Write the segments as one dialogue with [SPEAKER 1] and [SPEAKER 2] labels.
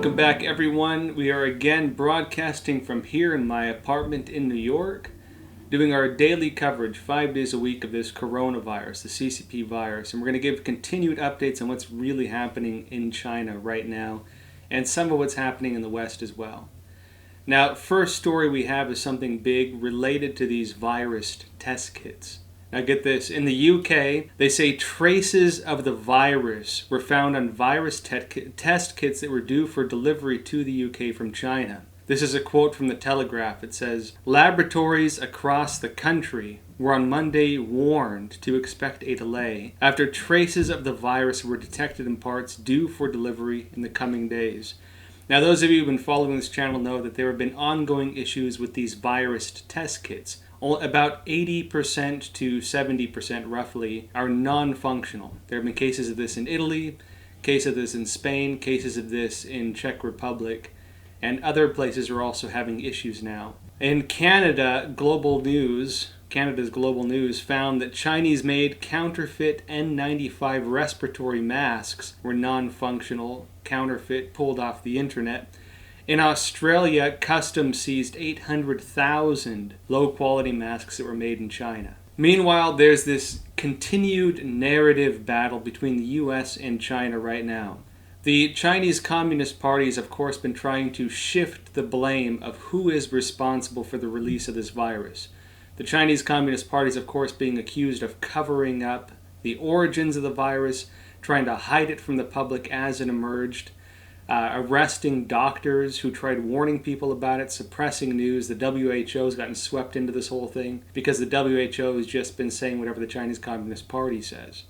[SPEAKER 1] Welcome back, everyone. We are again broadcasting from here in my apartment in New York, doing our daily coverage 5 days a week of this coronavirus, the CCP virus, and we're going to give continued updates on what's really happening in China right now and some of what's happening in the West as well. Now, first story we have is something big related to these virus test kits. Now get this, in the UK, they say traces of the virus were found on virus test kits that were due for delivery to the UK from China. This is a quote from the Telegraph. It says, "Laboratories across the country were on Monday warned to expect a delay after traces of the virus were detected in parts due for delivery in the coming days." Now, those of you who've been following this channel know that there have been ongoing issues with these virus test kits. About 80% to 70% roughly are non-functional. There have been cases of this in Italy, cases of this in Spain, cases of this in Czech Republic, and other places are also having issues now. In Canada, Canada's Global News found that Chinese-made counterfeit N95 respiratory masks were non-functional, counterfeit, pulled off the internet. In Australia, Customs seized 800,000 low-quality masks that were made in China. Meanwhile, there's this continued narrative battle between the US and China right now. The Chinese Communist Party has, of course, been trying to shift the blame of who is responsible for the release of this virus. The Chinese Communist Party is, of course, being accused of covering up the origins of the virus, trying to hide it from the public as it emerged, arresting doctors who tried warning people about it, suppressing news. The WHO has gotten swept into this whole thing because the WHO has just been saying whatever the Chinese Communist Party says.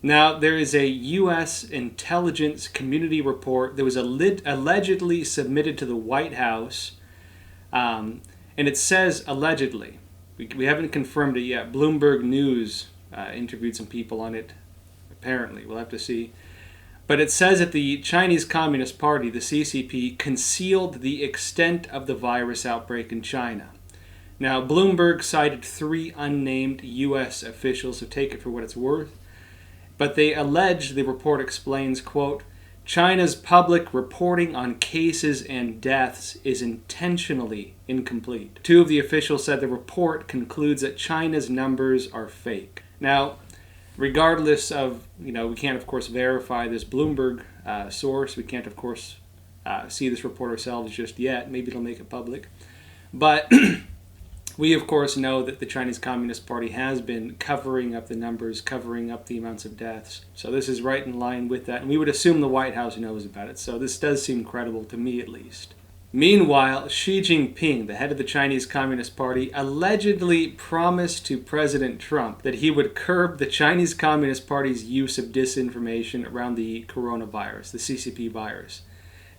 [SPEAKER 1] Now, there is a U.S. intelligence community report that was allegedly submitted to the White House, and it says allegedly. We haven't confirmed it yet. Bloomberg News interviewed some people on it, apparently. We'll have to see. But it says that the Chinese Communist Party, the CCP, concealed the extent of the virus outbreak in China. Now, Bloomberg cited 3 unnamed U.S. officials, so take it for what it's worth. But they allege, the report explains, quote, "China's public reporting on cases and deaths is intentionally incomplete." 2 of the officials said the report concludes that China's numbers are fake. Now, regardless of, we can't, of course, verify this Bloomberg source. We can't, of course, see this report ourselves just yet. Maybe it'll make it public. But we, of course, know that the Chinese Communist Party has been covering up the numbers, covering up the amounts of deaths. So this is right in line with that. And we would assume the White House knows about it. So this does seem credible to me, at least. Meanwhile, Xi Jinping, the head of the Chinese Communist Party, allegedly promised to President Trump that he would curb the Chinese Communist Party's use of disinformation around the coronavirus, the CCP virus.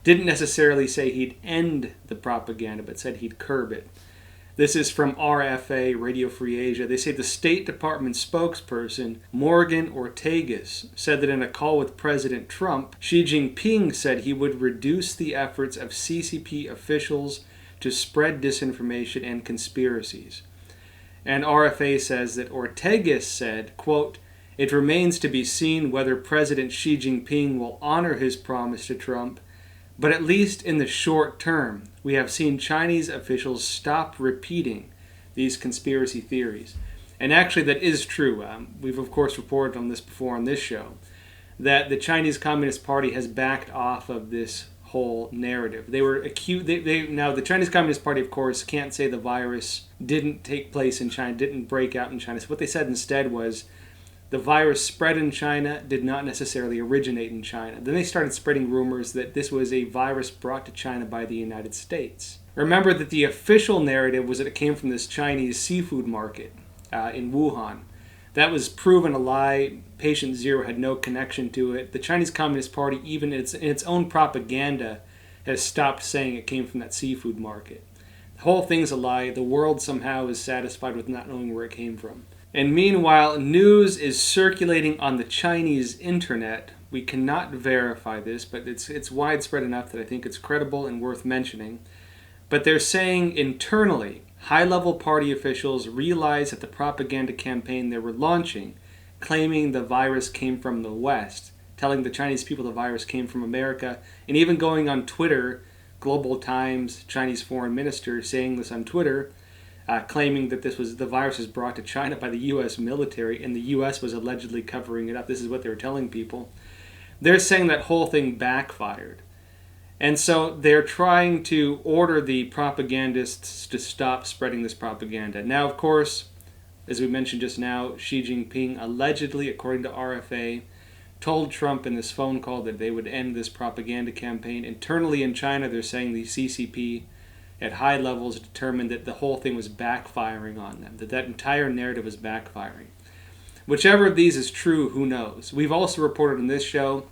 [SPEAKER 1] Didn't necessarily say he'd end the propaganda, but said he'd curb it. This is from RFA, Radio Free Asia. They say the State Department spokesperson, Morgan Ortagus, said that in a call with President Trump, Xi Jinping said he would reduce the efforts of CCP officials to spread disinformation and conspiracies. And RFA says that Ortagus said, quote, "It remains to be seen whether President Xi Jinping will honor his promise to Trump, but at least in the short term, we have seen Chinese officials stop repeating these conspiracy theories." And actually, that is true. We've, of course, reported on this before on this show, that the Chinese Communist Party has backed off of this whole narrative. They were accused. Now, the Chinese Communist Party, of course, can't say the virus didn't take place in China, didn't break out in China. So what they said instead was, the virus spread in China, did not necessarily originate in China. Then they started spreading rumors that this was a virus brought to China by the United States. Remember that the official narrative was that it came from this Chinese seafood market in Wuhan. That was proven a lie. Patient Zero had no connection to it. The Chinese Communist Party, even in its own propaganda, has stopped saying it came from that seafood market. The whole thing's a lie. The world somehow is satisfied with not knowing where it came from. And meanwhile, news is circulating on the Chinese internet. We cannot verify this, but it's widespread enough that I think it's credible and worth mentioning. But they're saying internally, high-level party officials realized that the propaganda campaign they were launching, claiming the virus came from the West, telling the Chinese people the virus came from America, and even going on Twitter, Global Times, Chinese foreign minister saying this on Twitter, claiming that the virus was brought to China by the U.S. military, and the U.S. was allegedly covering it up. This is what they were telling people. They're saying that whole thing backfired. And so they're trying to order the propagandists to stop spreading this propaganda. Now, of course, as we mentioned just now, Xi Jinping allegedly, according to RFA, told Trump in this phone call that they would end this propaganda campaign. Internally in China, they're saying the CCP at high levels determined that the whole thing was backfiring on them, that entire narrative was backfiring. Whichever of these is true, who knows? We've also reported on this show,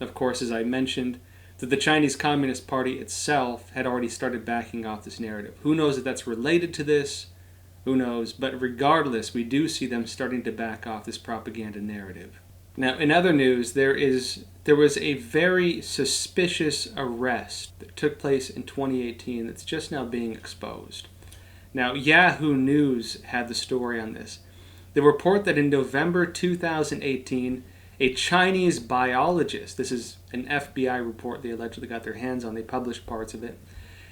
[SPEAKER 1] of course, as I mentioned, that the Chinese Communist Party itself had already started backing off this narrative. Who knows if that's related to this? Who knows? But regardless, we do see them starting to back off this propaganda narrative. Now, in other news, there was a very suspicious arrest that took place in 2018 that's just now being exposed. Now, Yahoo News had the story on this. They report that in November 2018, a Chinese biologist, this is an FBI report they allegedly got their hands on, they published parts of it.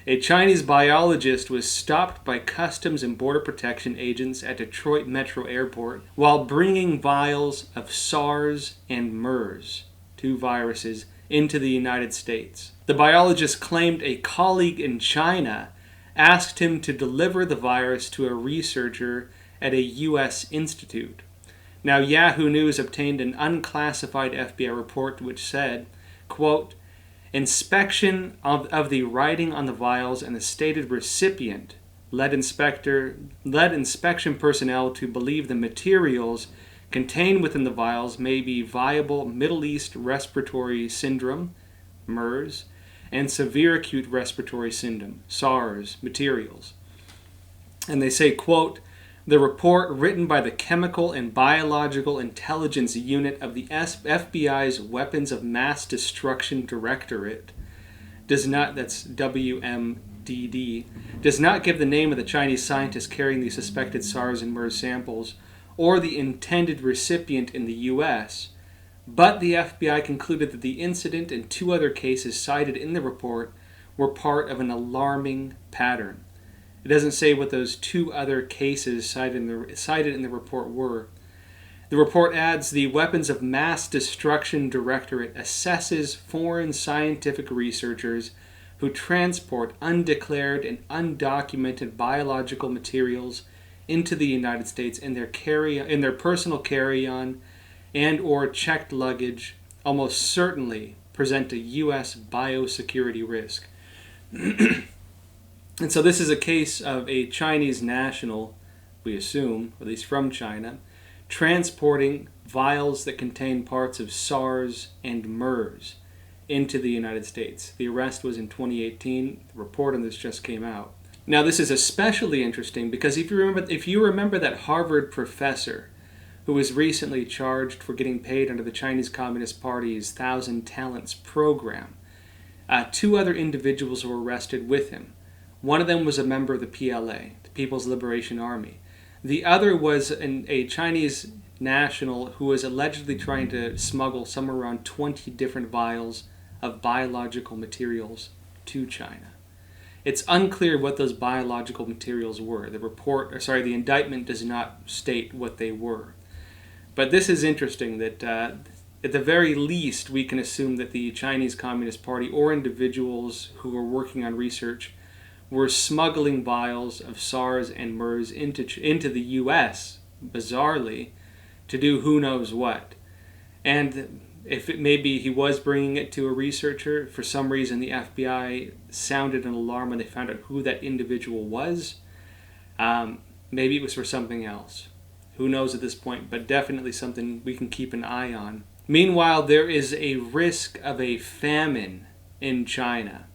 [SPEAKER 1] A Chinese biologist was stopped by Customs and Border Protection agents at Detroit Metro Airport while bringing vials of SARS and MERS, two viruses, into the United States. The biologist claimed a colleague in China asked him to deliver the virus to a researcher at a U.S. institute. Now, Yahoo News obtained an unclassified FBI report which said, quote, inspection of the writing on the vials and the stated recipient led inspection personnel to believe the materials contained within the vials may be viable Middle East respiratory syndrome, MERS, and severe acute respiratory syndrome, SARS, materials. And they say, quote, the report written by the Chemical and Biological Intelligence Unit of the FBI's Weapons of Mass Destruction Directorate does not, that's WMDD, does not give the name of the Chinese scientist carrying the suspected SARS and MERS samples or the intended recipient in the U.S., but the FBI concluded that the incident and two other cases cited in the report were part of an alarming pattern. It doesn't say what those two other cases cited in the report were. The report adds the Weapons of Mass Destruction Directorate assesses foreign scientific researchers who transport undeclared and undocumented biological materials into the United States in their personal carry-on and or checked luggage almost certainly present a U.S. biosecurity risk. And so this is a case of a Chinese national, we assume, at least from China, transporting vials that contain parts of SARS and MERS into the United States. The arrest was in 2018. The report on this just came out. Now this is especially interesting because if you remember that Harvard professor who was recently charged for getting paid under the Chinese Communist Party's Thousand Talents program, two other individuals were arrested with him. One of them was a member of the PLA, the People's Liberation Army. The other was a Chinese national who was allegedly trying to smuggle somewhere around 20 different vials of biological materials to China. It's unclear what those biological materials were. The indictment does not state what they were. But this is interesting that at the very least we can assume that the Chinese Communist Party or individuals who are working on research were smuggling vials of SARS and MERS into the U.S., bizarrely, to do who knows what. And if maybe he was bringing it to a researcher, for some reason the FBI sounded an alarm when they found out who that individual was. Maybe it was for something else. Who knows at this point, but definitely something we can keep an eye on. Meanwhile, there is a risk of a famine in China.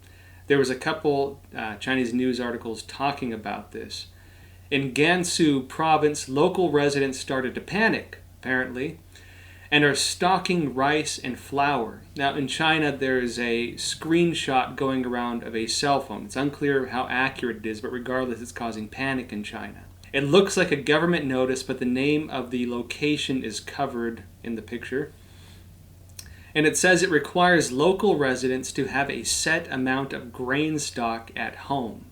[SPEAKER 1] There was a couple Chinese news articles talking about this. In Gansu province, local residents started to panic, apparently, and are stocking rice and flour. Now, in China, there is a screenshot going around of a cell phone. It's unclear how accurate it is, but regardless, it's causing panic in China. It looks like a government notice, but the name of the location is covered in the picture. And it says it requires local residents to have a set amount of grain stock at home.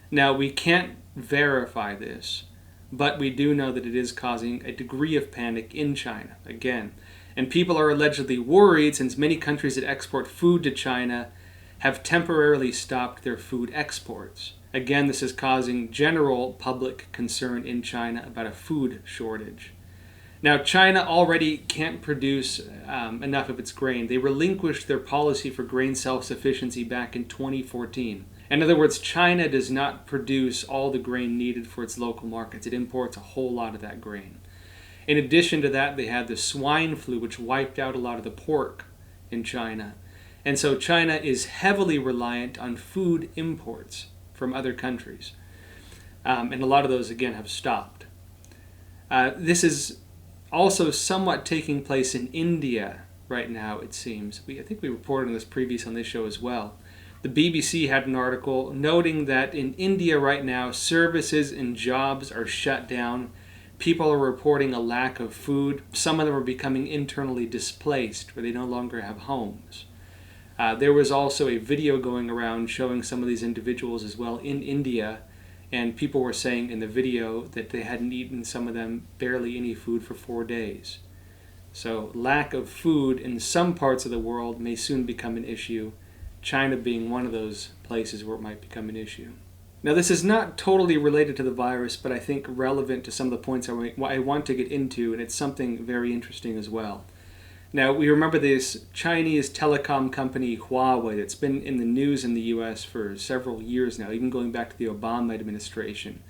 [SPEAKER 1] Now, we can't verify this, but we do know that it is causing a degree of panic in China, again. And people are allegedly worried since many countries that export food to China have temporarily stopped their food exports. Again, this is causing general public concern in China about a food shortage. Now, China already can't produce enough of its grain. They relinquished their policy for grain self-sufficiency back in 2014. In other words, China does not produce all the grain needed for its local markets. It imports a whole lot of that grain. In addition to that, they had the swine flu, which wiped out a lot of the pork in China. And so China is heavily reliant on food imports from other countries. And a lot of those, again, have stopped. This is also somewhat taking place in India right now, it seems. I think we reported on this previous on this show as well. The BBC had an article noting that in India right now, services and jobs are shut down. People are reporting a lack of food. Some of them are becoming internally displaced, where they no longer have homes. There was also a video going around showing some of these individuals as well in India, and people were saying in the video that they hadn't eaten, some of them, barely any food for 4 days. So lack of food in some parts of the world may soon become an issue, China being one of those places where it might become an issue. Now, this is not totally related to the virus, but I think relevant to some of the points I want to get into, and it's something very interesting as well. Now, we remember this Chinese telecom company, Huawei, that's been in the news in the U.S. for several years now, even going back to the Obama administration,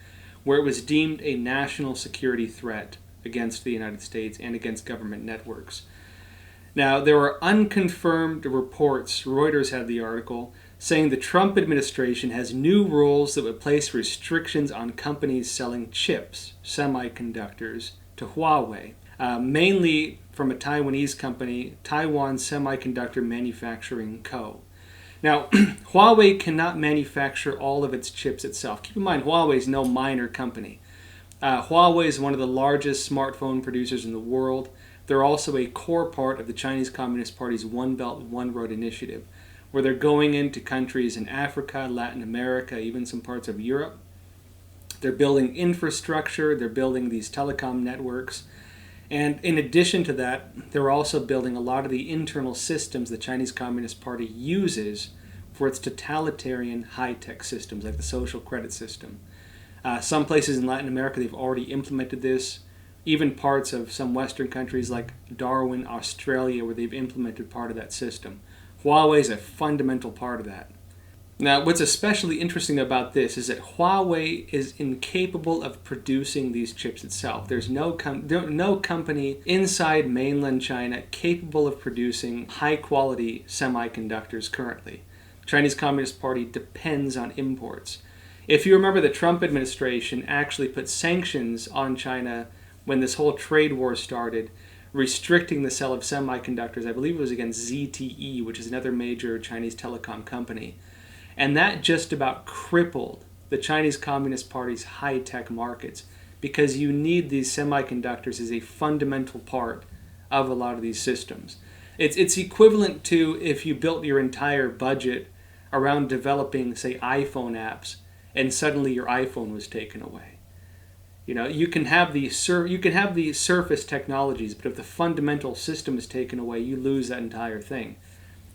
[SPEAKER 1] where it was deemed a national security threat against the United States and against government networks. Now, there are unconfirmed reports, Reuters had the article, saying the Trump administration has new rules that would place restrictions on companies selling chips, semiconductors, to Huawei, mainly from a Taiwanese company, Taiwan Semiconductor Manufacturing Co. Now, Huawei cannot manufacture all of its chips itself. Keep in mind, Huawei is no minor company. Huawei is one of the largest smartphone producers in the world. They're also a core part of the Chinese Communist Party's One Belt, One Road initiative, where they're going into countries in Africa, Latin America, even some parts of Europe. They're building infrastructure, they're building these telecom networks. And in addition to that, they're also building a lot of the internal systems the Chinese Communist Party uses for its totalitarian high-tech systems, like the social credit system. Some places in Latin America, they've already implemented this. Even parts of some Western countries like Darwin, Australia, where they've implemented part of that system. Huawei is a fundamental part of that. Now, what's especially interesting about this is that Huawei is incapable of producing these chips itself. There's no company inside mainland China capable of producing high-quality semiconductors currently. The Chinese Communist Party depends on imports. If you remember, the Trump administration actually put sanctions on China when this whole trade war started, restricting the sale of semiconductors. I believe it was against ZTE, which is another major Chinese telecom company. And that just about crippled the Chinese Communist Party's high-tech markets, because you need these semiconductors as a fundamental part of a lot of these systems. It's equivalent to if you built your entire budget around developing, say, iPhone apps, and suddenly your iPhone was taken away. You know, you can have the surface technologies, but if the fundamental system is taken away, you lose that entire thing.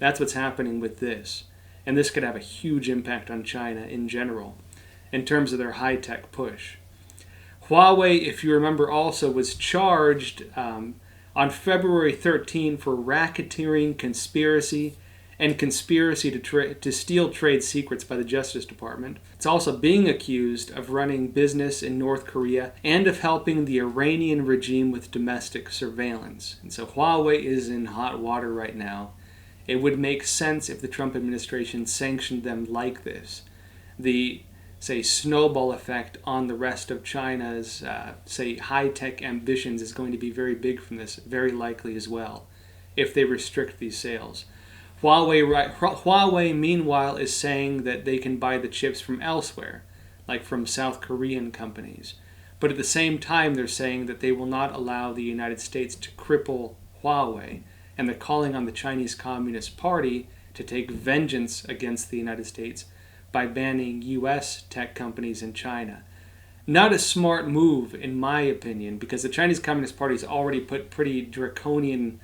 [SPEAKER 1] That's what's happening with this. And this could have a huge impact on China in general, in terms of their high-tech push. Huawei, if you remember, also was charged on February 13 for racketeering, conspiracy, and conspiracy to steal trade secrets by the Justice Department. It's also being accused of running business in North Korea and of helping the Iranian regime with domestic surveillance. And so Huawei is in hot water right now. It would make sense if the Trump administration sanctioned them like this. The, say, snowball effect on the rest of China's, say, high-tech ambitions is going to be very big from this, very likely as well, if they restrict these sales. Huawei, meanwhile, is saying that they can buy the chips from elsewhere, like from South Korean companies. But at the same time, they're saying that they will not allow the United States to cripple Huawei and they're calling on the Chinese Communist Party to take vengeance against the United States by banning U.S. tech companies in China. Not a smart move, in my opinion, because the Chinese Communist Party has already put pretty draconian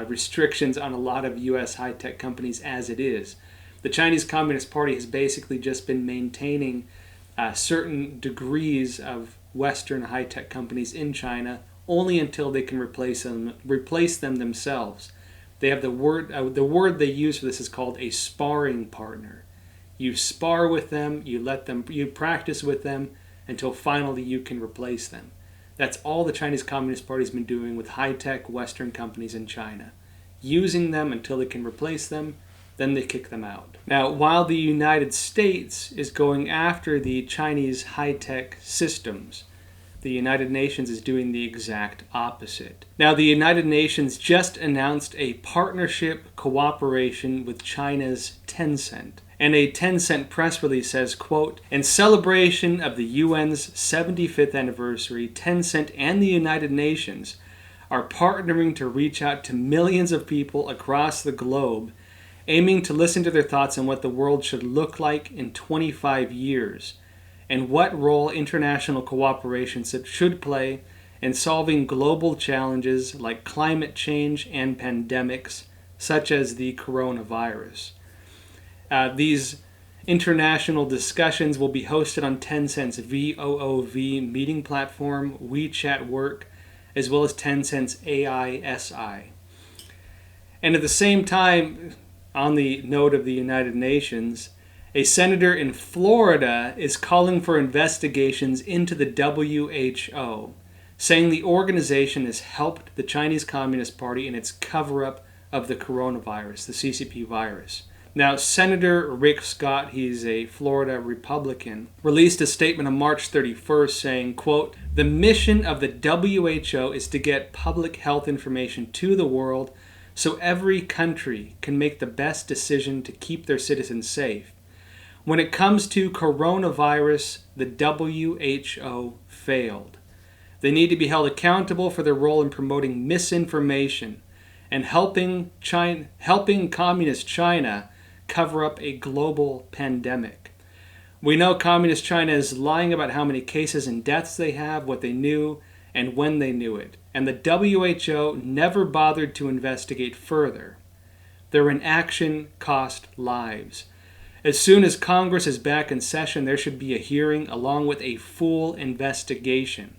[SPEAKER 1] restrictions on a lot of U.S. high-tech companies as it is. The Chinese Communist Party has basically just been maintaining certain degrees of Western high-tech companies in China only until they can replace them themselves. They have the word they use for this is called a sparring partner. You spar with them, you practice with them until finally you can replace them. That's all the Chinese Communist Party has been doing with high-tech Western companies in China. Using them until they can replace them, then they kick them out. Now, while the United States is going after the Chinese high-tech systems, the United Nations is doing the exact opposite. Now, the United Nations just announced a partnership cooperation with China's Tencent. And a Tencent press release says, quote, "In celebration of the UN's 75th anniversary, Tencent and the United Nations are partnering to reach out to millions of people across the globe, aiming to listen to their thoughts on what the world should look like in 25 years, and what role international cooperation should play in solving global challenges like climate change and pandemics, such as the coronavirus." These international discussions will be hosted on Tencent's VOOV meeting platform, WeChat Work, as well as Tencent's AISI. And at the same time, on the note of the United Nations, a senator in Florida is calling for investigations into the WHO, saying the organization has helped the Chinese Communist Party in its cover-up of the coronavirus, the CCP virus. Now, Senator Rick Scott, he's a Florida Republican, released a statement on March 31st saying, quote, "The mission of the WHO is to get public health information to the world so every country can make the best decision to keep their citizens safe. When it comes to coronavirus, the WHO failed. They need to be held accountable for their role in promoting misinformation and helping communist China cover up a global pandemic. We know communist China is lying about how many cases and deaths they have, what they knew, and when they knew it. And the WHO never bothered to investigate further. Their inaction cost lives. As soon as Congress is back in session, there should be a hearing along with a full investigation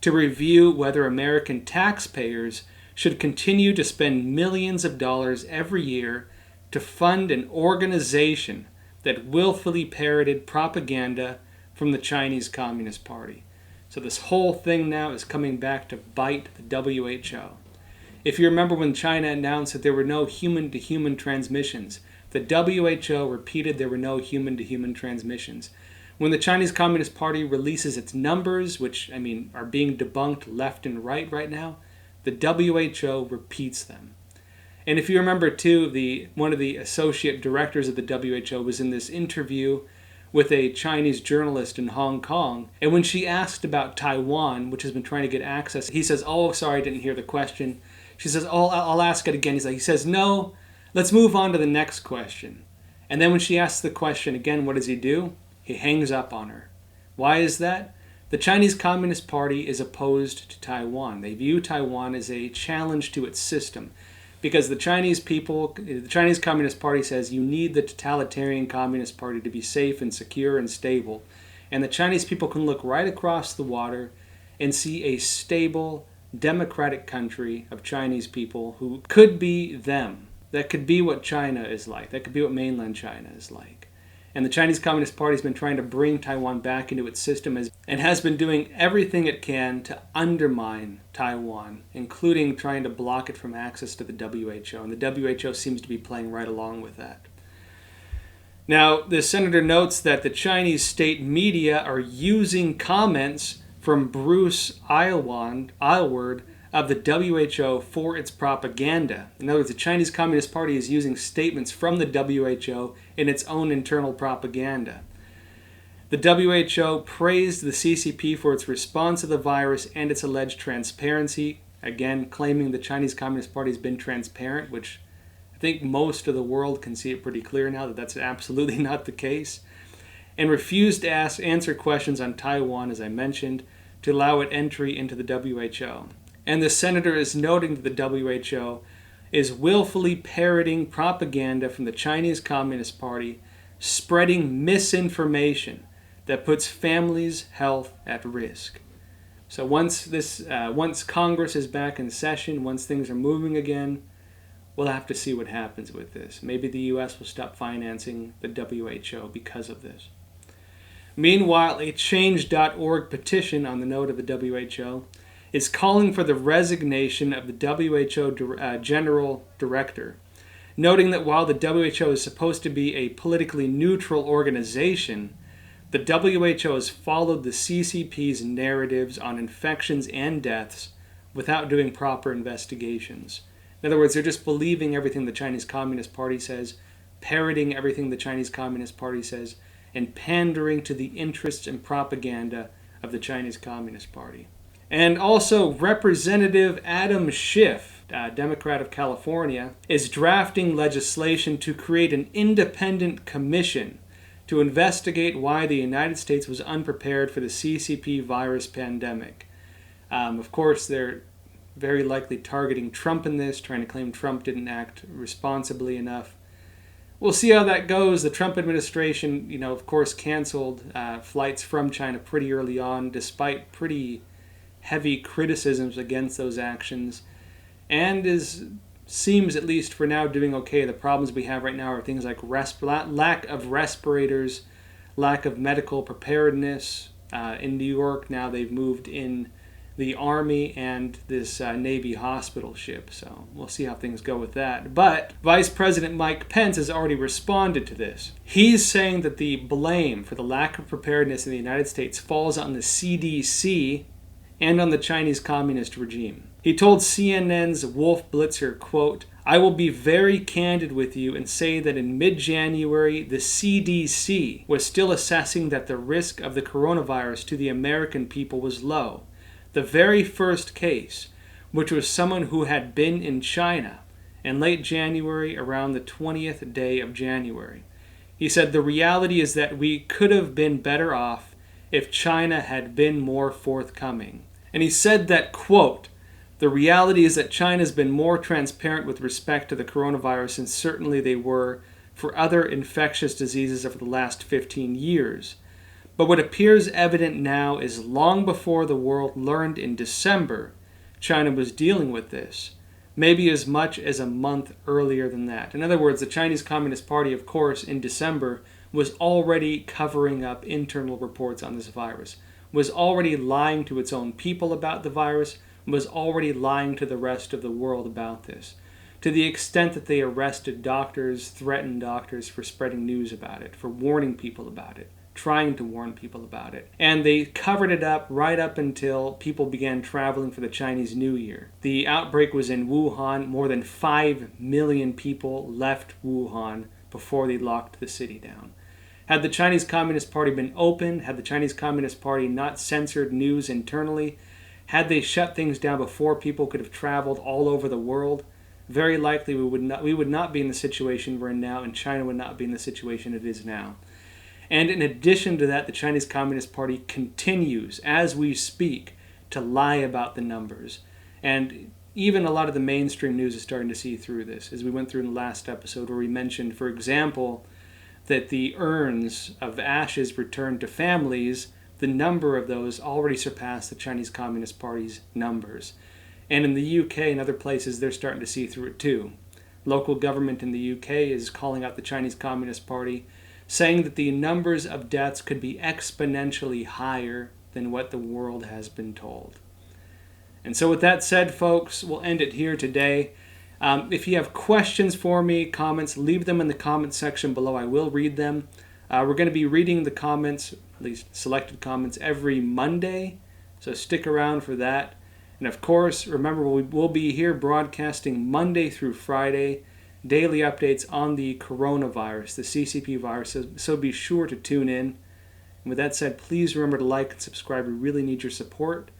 [SPEAKER 1] to review whether American taxpayers should continue to spend millions of dollars every year to fund an organization that willfully parroted propaganda from the Chinese Communist Party." So this whole thing now is coming back to bite the WHO. If you remember when China announced that there were no human-to-human transmissions, the WHO repeated there were no human-to-human transmissions. When the Chinese Communist Party releases its numbers, which, are being debunked left and right now, the WHO repeats them. And if you remember, too, one of the associate directors of the WHO was in this interview with a Chinese journalist in Hong Kong. And when she asked about Taiwan, which has been trying to get access, he says, "Oh, sorry, I didn't hear the question." She says, "Oh, I'll ask it again." He says, "No, let's move on to the next question." And then when she asks the question again, what does he do? He hangs up on her. Why is that? The Chinese Communist Party is opposed to Taiwan. They view Taiwan as a challenge to its system. Because the Chinese Communist Party says you need the totalitarian Communist Party to be safe and secure and stable. And the Chinese people can look right across the water and see a stable, democratic country of Chinese people who could be them. That could be what China is like. That could be what mainland China is like. And the Chinese Communist Party has been trying to bring Taiwan back into its system and has been doing everything it can to undermine Taiwan, including trying to block it from access to the WHO. And the WHO seems to be playing right along with that. Now, the senator notes that the Chinese state media are using comments from Bruce Aylward of the WHO for its propaganda. In other words, the Chinese Communist Party is using statements from the WHO in its own internal propaganda. The WHO praised the CCP for its response to the virus and its alleged transparency, again claiming the Chinese Communist Party has been transparent, which I think most of the world can see it pretty clear now that that's absolutely not the case, and refused to answer questions on Taiwan, as I mentioned, to allow it entry into the WHO. And the senator is noting that the WHO is willfully parroting propaganda from the Chinese Communist Party, spreading misinformation that puts families' health at risk. So once Congress is back in session, once things are moving again, we'll have to see what happens with this. Maybe the U.S. will stop financing the WHO because of this. Meanwhile, a Change.org petition on the note of the WHO is calling for the resignation of the WHO General Director, noting that while the WHO is supposed to be a politically neutral organization, the WHO has followed the CCP's narratives on infections and deaths without doing proper investigations. In other words, they're just believing everything the Chinese Communist Party says, parroting everything the Chinese Communist Party says, and pandering to the interests and propaganda of the Chinese Communist Party. And also, Representative Adam Schiff, Democrat of California, is drafting legislation to create an independent commission to investigate why the United States was unprepared for the CCP virus pandemic. Of course, they're very likely targeting Trump in this, trying to claim Trump didn't act responsibly enough. We'll see how that goes. The Trump administration, of course, canceled flights from China pretty early on, despite pretty heavy criticisms against those actions, and seems, at least for now, doing okay. The problems we have right now are things like lack of respirators, lack of medical preparedness. In New York now they've moved in the Army and this Navy hospital ship, so we'll see how things go with that. But Vice President Mike Pence has already responded to this. He's saying that the blame for the lack of preparedness in the United States falls on the CDC and on the Chinese Communist regime. He told CNN's Wolf Blitzer, quote, "I will be very candid with you and say that in mid-January, the CDC was still assessing that the risk of the coronavirus to the American people was low. The very first case, which was someone who had been in China in late January, around the 20th day of January. He said, the reality is that we could have been better off if China had been more forthcoming." And he said that, quote, "The reality is that China's been more transparent with respect to the coronavirus, and certainly they were for other infectious diseases over the last 15 years. But what appears evident now is long before the world learned in December, China was dealing with this, maybe as much as a month earlier than that." In other words, the Chinese Communist Party, of course, in December, was already covering up internal reports on this virus, was already lying to its own people about the virus, was already lying to the rest of the world about this, to the extent that they arrested doctors, threatened doctors for spreading news about it, for warning people about it, trying to warn people about it. And they covered it up right up until people began traveling for the Chinese New Year. The outbreak was in Wuhan. More than 5 million people left Wuhan before they locked the city down. Had the Chinese Communist Party been open, had the Chinese Communist Party not censored news internally, had they shut things down before people could have traveled all over the world, very likely we would not be in the situation we're in now, and China would not be in the situation it is now. And in addition to that, the Chinese Communist Party continues, as we speak, to lie about the numbers. And even a lot of the mainstream news is starting to see through this, as we went through in the last episode where we mentioned, for example, that the urns of ashes returned to families, the number of those already surpassed the Chinese Communist Party's numbers. And in the UK and other places, they're starting to see through it too. Local government in the UK is calling out the Chinese Communist Party, saying that the numbers of deaths could be exponentially higher than what the world has been told. And so with that said, folks, we'll end it here today. If you have questions for me, comments, leave them in the comments section below. I will read them. We're going to be reading the comments, at least selected comments, every Monday, so stick around for that. And of course, remember, we'll be here broadcasting Monday through Friday, daily updates on the coronavirus, the CCP virus, so be sure to tune in. And with that said, please remember to like and subscribe. We really need your support.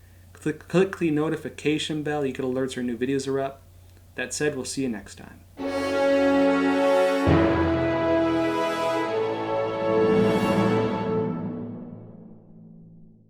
[SPEAKER 1] Click the notification bell. You get alerts when new videos are up. That said, we'll see you next time.